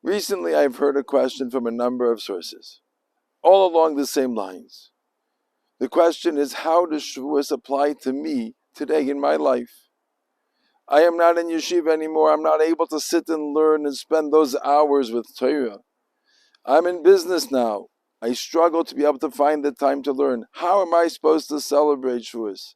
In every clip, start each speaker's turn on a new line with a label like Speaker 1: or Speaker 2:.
Speaker 1: Recently, I've heard a question from a number of sources, all along the same lines. The question is, how does Shavuos apply to me today in my life? I am not in yeshiva anymore. I'm not able to sit and learn and spend those hours with Torah. I'm in business now. I struggle to be able to find the time to learn. How am I supposed to celebrate Shavuos?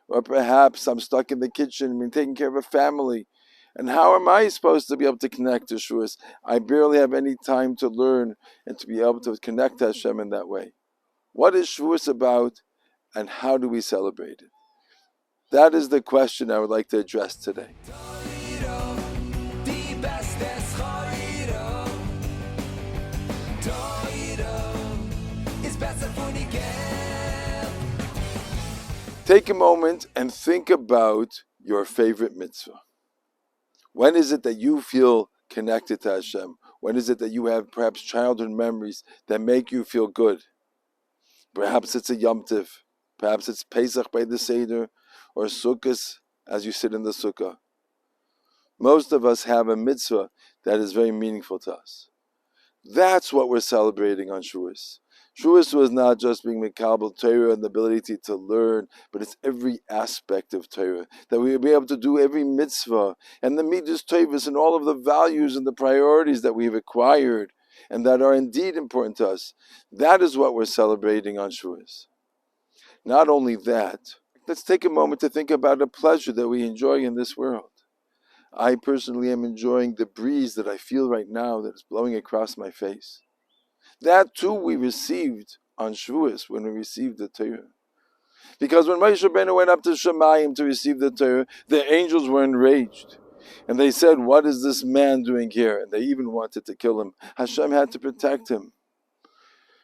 Speaker 1: Or perhaps I'm stuck in the kitchen and taking care of a family. And how am I supposed to be able to connect to Shavuos? I barely have any time to learn and to be able to connect to Hashem in that way. What is Shavuos about, and how do we celebrate it? That is the question I would like to address today. Take a moment and think about your favorite mitzvah. When is it that you feel connected to Hashem? When is it that you have perhaps childhood memories that make you feel good? Perhaps it's a Yomtov. Perhaps it's Pesach by the Seder, or Sukkot as you sit in the Sukkah. Most of us have a mitzvah that is very meaningful to us. That's what we're celebrating on Shavuos. Shavuos was not just being Mekabel Torah and the ability to learn, but it's every aspect of Torah, that we will be able to do every mitzvah, and the midas tovos and all of the values and the priorities that we've acquired, and that are indeed important to us. That is what we're celebrating on Shavuos. Not only that, let's take a moment to think about a pleasure that we enjoy in this world. I personally am enjoying the breeze that I feel right now that is blowing across my face. That too we received on Shavuos when we received the Torah. Because when Moshe Rabbeinu went up to Shemayim to receive the Torah, the angels were enraged. And they said, what is this man doing here? And they even wanted to kill him. Hashem had to protect him.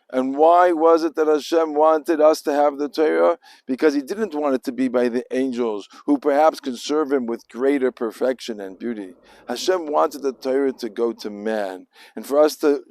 Speaker 1: And why was it that Hashem wanted us to have the Torah? Because He didn't want it to be by the angels, who perhaps can serve Him with greater perfection and beauty. Hashem wanted the Torah to go to man, and for us to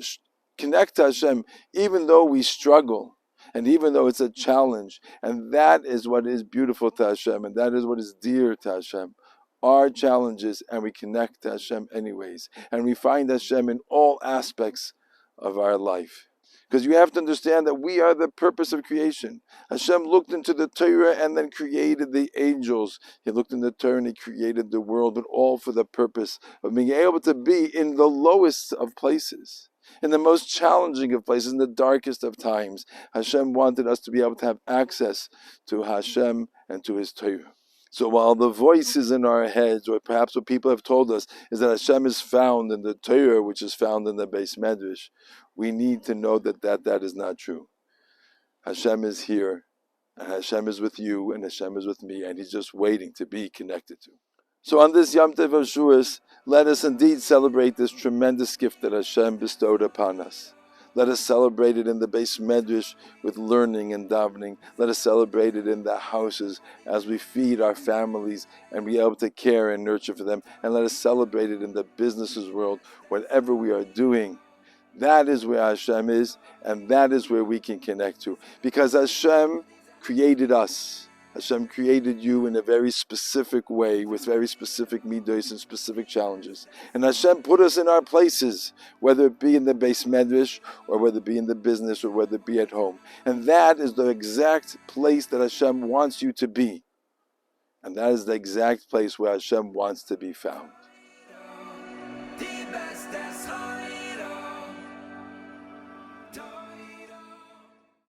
Speaker 1: connect to Hashem, even though we struggle, and even though it's a challenge. And that is what is beautiful to Hashem, and that is what is dear to Hashem. Our challenges, and we connect to Hashem anyways. And we find Hashem in all aspects of our life. Because you have to understand that we are the purpose of creation. Hashem looked into the Torah and then created the angels. He looked in the Torah and He created the world, but all for the purpose of being able to be in the lowest of places, in the most challenging of places, in the darkest of times. Hashem wanted us to be able to have access to Hashem and to His Torah. So while the voices in our heads, or perhaps what people have told us, is that Hashem is found in the Torah, which is found in the Beis Medrash, we need to know that is not true. Hashem is here, and Hashem is with you, and Hashem is with me, and He's just waiting to be connected to. So on this Yomtov of Shavuos, let us indeed celebrate this tremendous gift that Hashem bestowed upon us. Let us celebrate it in the Beis Medrash with learning and davening. Let us celebrate it in the houses as we feed our families and be able to care and nurture for them. And let us celebrate it in the businesses world, whatever we are doing. That is where Hashem is, and that is where we can connect to. Because Hashem created us. Hashem created you in a very specific way, with very specific midos and specific challenges. And Hashem put us in our places, whether it be in the Beis Medrash, or whether it be in the business, or whether it be at home. And that is the exact place that Hashem wants you to be. And that is the exact place where Hashem wants to be found.